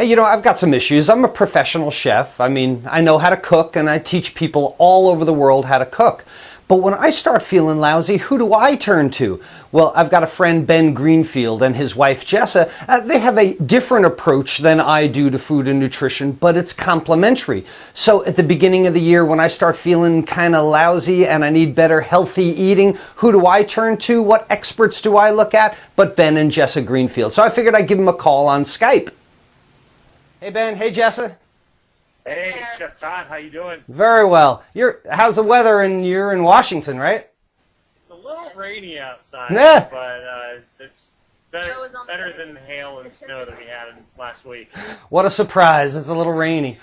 Hey, I've got some issues. I'm a professional chef. I mean, I know how to cook and I teach people all over the world how to cook. But when I start feeling lousy, who do I turn to? Well, I've got a friend, Ben Greenfield, and his wife, Jessa. They have a different approach than I do to food and nutrition, but it's complementary. So at the beginning of the year, when I start feeling kind of lousy and I need better healthy eating, who do I turn to? What experts do I look at? But Ben and Jessa Greenfield. So I figured I'd give them a call on Skype. Hey, Ben. Hey, Jessa. Hey, Chef Todd. How you doing? Very well. How's the weather? And you're in Washington, right? It's a little rainy outside, Yeah. but it's better than the hail and snow that we had last week. What a surprise. It's a little rainy.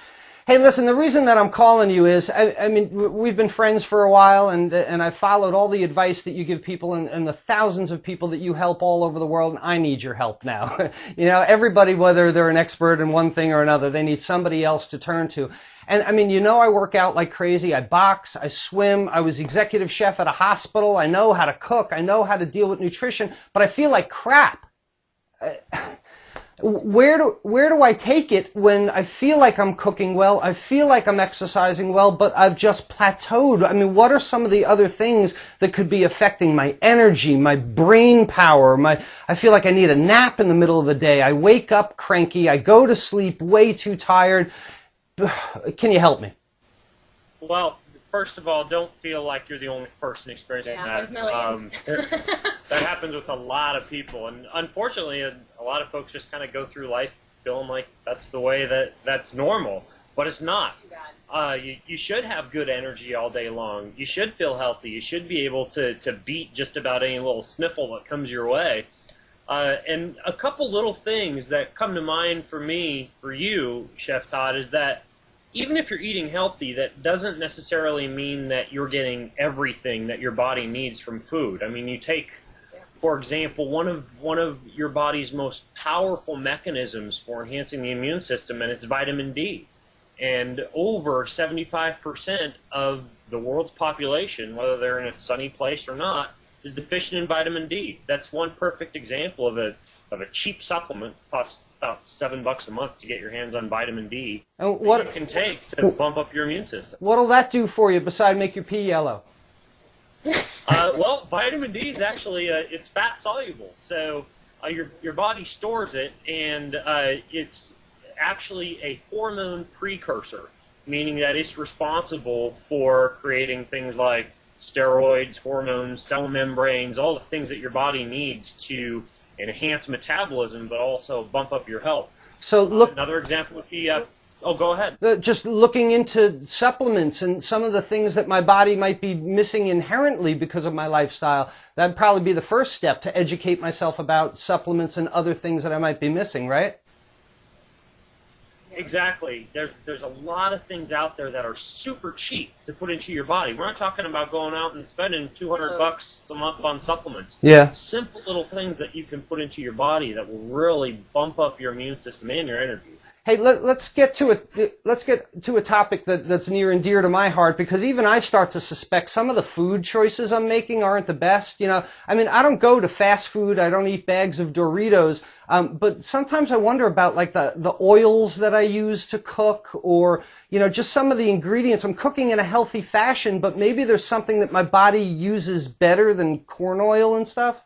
Hey, listen, the reason that I'm calling you is, I mean, we've been friends for a while, and I've followed all the advice that you give people and the thousands of people that you help all over the world, and I need your help now. Everybody, whether they're an expert in one thing or another, they need somebody else to turn to. And I mean, I work out like crazy. I box, I swim, I was executive chef at a hospital. I know how to cook, I know how to deal with nutrition, but I feel like crap. Where do I take it when I feel like I'm cooking well, I feel like I'm exercising well, but I've just plateaued? I mean, what are some of the other things that could be affecting my energy, my brain power? I feel like I need a nap in the middle of the day. I wake up cranky. I go to sleep way too tired. Can you help me? Well, first of all, don't feel like you're the only person experiencing that. There's millions. That happens with a lot of people, and unfortunately, a lot of folks just kind of go through life feeling like that's the way that's normal, but it's not. Too bad. You should have good energy all day long. You should feel healthy. You should be able to beat just about any little sniffle that comes your way. And a couple little things that come to mind for me, for you, Chef Todd, is that even if you're eating healthy, that doesn't necessarily mean that you're getting everything that your body needs from food. I mean, you take, for example, one of your body's most powerful mechanisms for enhancing the immune system, and it's vitamin D. And over 75% of the world's population, whether they're in a sunny place or not, is deficient in vitamin D. That's one perfect example of a cheap supplement. Costs about $7 a month to get your hands on vitamin D. And what you can take to bump up your immune system. What'll that do for you besides make your pee yellow? Well, vitamin D is actually it's fat soluble, so your body stores it, and it's actually a hormone precursor, meaning that it's responsible for creating things like steroids, hormones, cell membranes, all the things that your body needs to enhance metabolism, but also bump up your health. So look. Another example would be. Go ahead. Just looking into supplements and some of the things that my body might be missing inherently because of my lifestyle. That'd probably be the first step, to educate myself about supplements and other things that I might be missing, right? Exactly. There's a lot of things out there that are super cheap to put into your body. We're not talking about going out and spending $200 a month on supplements. Yeah. Simple little things that you can put into your body that will really bump up your immune system and your energy. Hey, let's get to a topic that's near and dear to my heart, because even I start to suspect some of the food choices I'm making aren't the best. I mean, I don't go to fast food. I don't eat bags of Doritos. But sometimes I wonder about like the oils that I use to cook, or just some of the ingredients. I'm cooking in a healthy fashion, but maybe there's something that my body uses better than corn oil and stuff.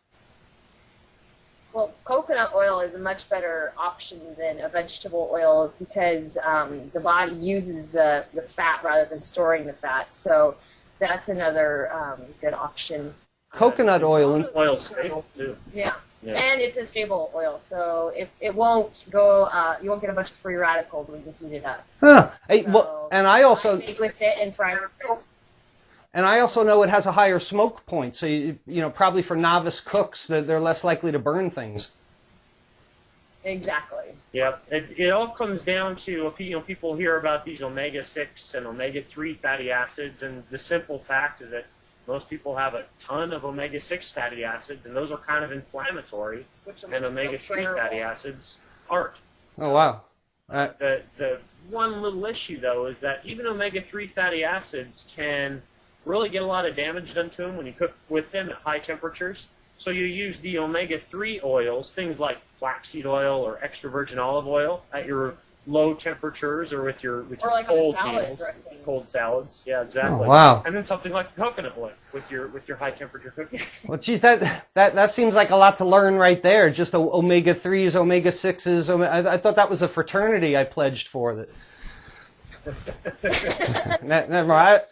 Well, coconut oil is a much better option than a vegetable oil because the body uses the fat rather than storing the fat. So that's another good option. Coconut oil. Oil's stable too. Yeah. And it's a stable oil, so it won't go. You won't get a bunch of free radicals when you heat it up. Huh. Hey, So well, and I also. bake with it and fry it. And I also know it has a higher smoke point, so probably for novice cooks, they're less likely to burn things. Exactly. Yeah, it all comes down to people hear about these omega-6 and omega-3 fatty acids, and the simple fact is that most people have a ton of omega-6 fatty acids, and those are kind of inflammatory, and omega-3 fatty acids aren't. Oh wow. The one little issue though is that even omega-3 fatty acids can really get a lot of damage done to them when you cook with them at high temperatures. So you use the omega-3 oils, things like flaxseed oil or extra virgin olive oil at your low temperatures or with your Or like cold a salad meals, dressing. cold salads. Yeah, exactly. Oh, wow. And then something like coconut oil with your high temperature cooking. Well, geez, that seems like a lot to learn right there. Just omega-3s, omega-6s. I thought that was a fraternity I pledged for. Never mind.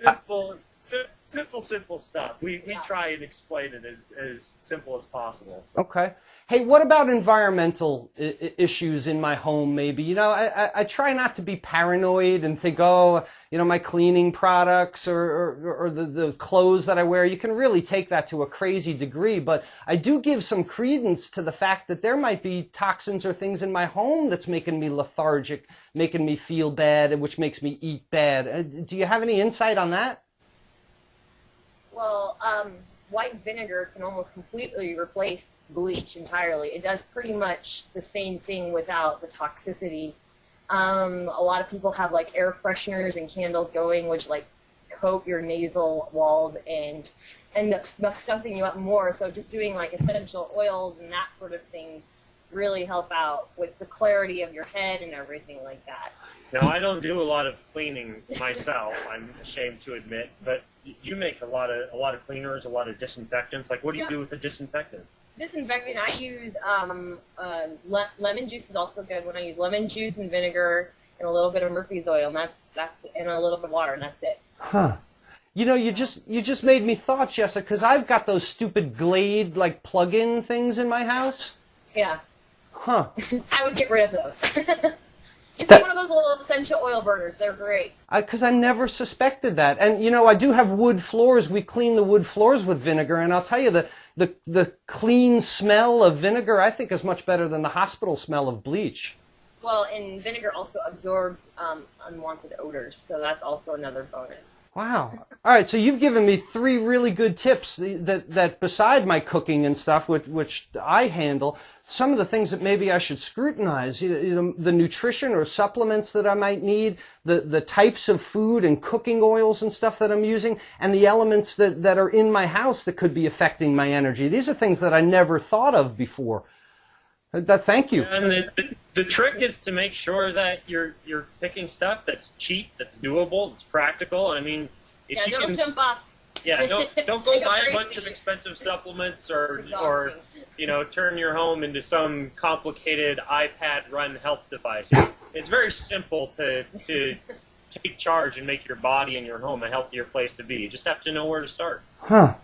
Simple stuff. We try and explain it as simple as possible. So. Okay. Hey, what about environmental issues in my home, maybe? You know, I try not to be paranoid and think, oh, you know, my cleaning products or the clothes that I wear, you can really take that to a crazy degree. But I do give some credence to the fact that there might be toxins or things in my home that's making me lethargic, making me feel bad, which makes me eat bad. Do you have any insight on that? Well, white vinegar can almost completely replace bleach entirely. It does pretty much the same thing without the toxicity. A lot of people have like air fresheners and candles going, which like coat your nasal walls and end up stuffing you up more. So just doing like essential oils and that sort of thing really help out with the clarity of your head and everything like that. Now, I don't do a lot of cleaning myself, I'm ashamed to admit, but you make a lot of cleaners, a lot of disinfectants. Like, what do you do with the disinfectant? Disinfectant, I use lemon juice is also good. When I use lemon juice and vinegar and a little bit of Murphy's oil, and that's and a little bit of water, and that's it. Huh. You know, you just made me thought, Jessica, because I've got those stupid Glade like plug-in things in my house. Yeah. Huh. I would get rid of those. Just get one of those little essential oil burners. They're great. Because I never suspected that. And, you know, I do have wood floors. We clean the wood floors with vinegar. And I'll tell you, the clean smell of vinegar, I think, is much better than the hospital smell of bleach. Well, and vinegar also absorbs unwanted odors, so that's also another bonus. Wow. All right, so you've given me 3 really good tips that beside my cooking and stuff, which I handle, some of the things that maybe I should scrutinize, you know, the nutrition or supplements that I might need, the types of food and cooking oils and stuff that I'm using, and the elements that are in my house that could be affecting my energy. These are things that I never thought of before. Thank you. And the trick is to make sure that you're picking stuff that's cheap, that's doable, that's practical. I mean, if you don't can, jump off. Yeah, don't go buy a crazy. bunch of expensive supplements or Exhausting. you know, turn your home into some complicated iPad-run health device. It's very simple to take charge and make your body and your home a healthier place to be. You just have to know where to start. Huh.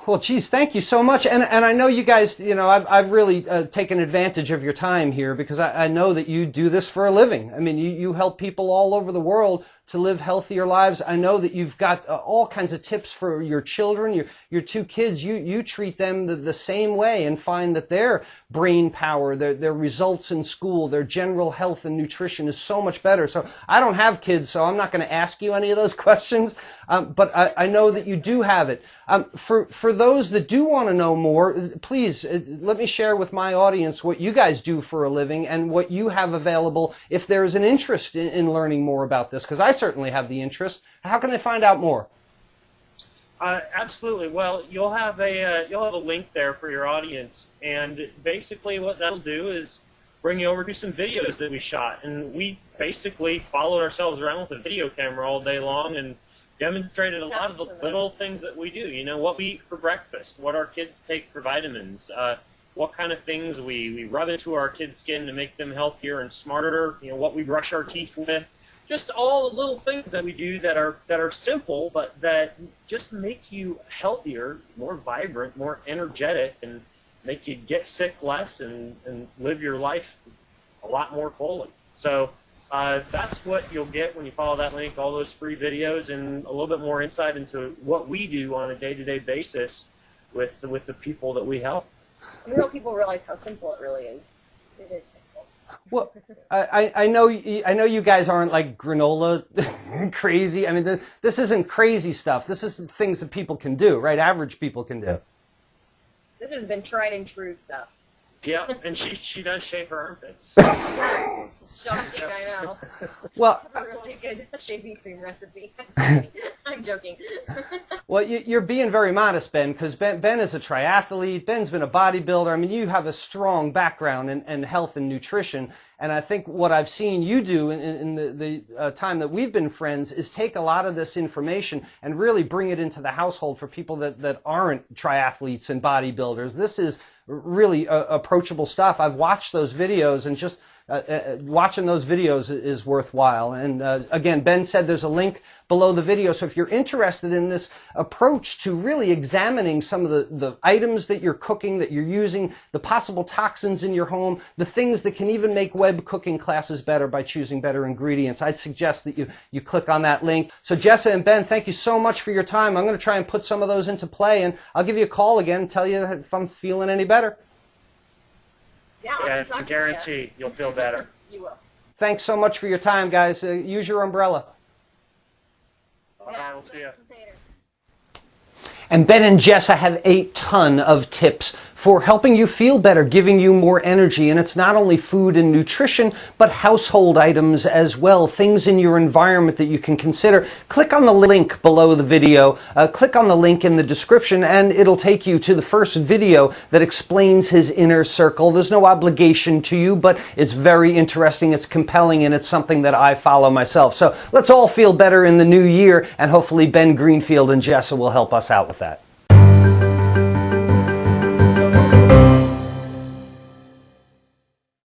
Well, geez, thank you so much. And I know you guys, you know, I've really taken advantage of your time here because I know that you do this for a living. I mean, you help people all over the world to live healthier lives. I know that you've got all kinds of tips for your children, your 2 kids. You treat them the same way and find that their brain power, their results in school, their general health and nutrition is so much better. So I don't have kids, so I'm not going to ask you any of those questions. But I know that you do have it. For those that do want to know more, please let me share with my audience what you guys do for a living and what you have available if there is an interest in learning more about this, because I certainly have the interest. How can they find out more? Absolutely. Well, you'll have a link there for your audience, and basically what that'll do is bring you over to some videos that we shot, and we basically followed ourselves around with a video camera all day long and demonstrated a lot of the little things that we do. You know, what we eat for breakfast, what our kids take for vitamins, what kind of things we rub into our kids' skin to make them healthier and smarter, you know, what we brush our teeth with. Just all the little things that we do that are simple, but that just make you healthier, more vibrant, more energetic, and make you get sick less and live your life a lot more fully. So that's what you'll get when you follow that link, all those free videos and a little bit more insight into what we do on a day-to-day basis with the people that we help. I hope people realize how simple it really is. It is simple. Well, I know you guys aren't like granola crazy. I mean, this isn't crazy stuff. This is things that people can do, right? Average people can do. This has been tried and true stuff. Yeah, and she does shave her armpits. Shocking, I know. Well, A really good shaving cream recipe. I'm sorry. I'm joking. well, you're being very modest, Ben, because Ben is a triathlete. Ben's been a bodybuilder. I mean, you have a strong background in health and nutrition. And I think what I've seen you do in the time that we've been friends is take a lot of this information and really bring it into the household for people that aren't triathletes and bodybuilders. This is really approachable stuff. I've watched those videos, and just watching those videos is worthwhile. And again, Ben said there's a link below the video. So if you're interested in this approach to really examining some of the items that you're cooking, that you're using, the possible toxins in your home, the things that can even make web cooking classes better by choosing better ingredients, I'd suggest that you click on that link. So Jessa and Ben, thank you so much for your time. I'm going to try and put some of those into play, and I'll give you a call again and tell you if I'm feeling any better. Yeah, I guarantee you'll feel better. You will. Thanks so much for your time, guys. Use your umbrella. Bye, we'll see you. Later. And Ben and Jessa have a ton of tips for helping you feel better, giving you more energy. And it's not only food and nutrition, but household items as well, things in your environment that you can consider. Click on the link below the video, click on the link in the description, and it'll take you to the first video that explains his inner circle. There's no obligation to you, but it's very interesting, it's compelling, and it's something that I follow myself. So let's all feel better in the new year, and hopefully Ben Greenfield and Jessa will help us out with that.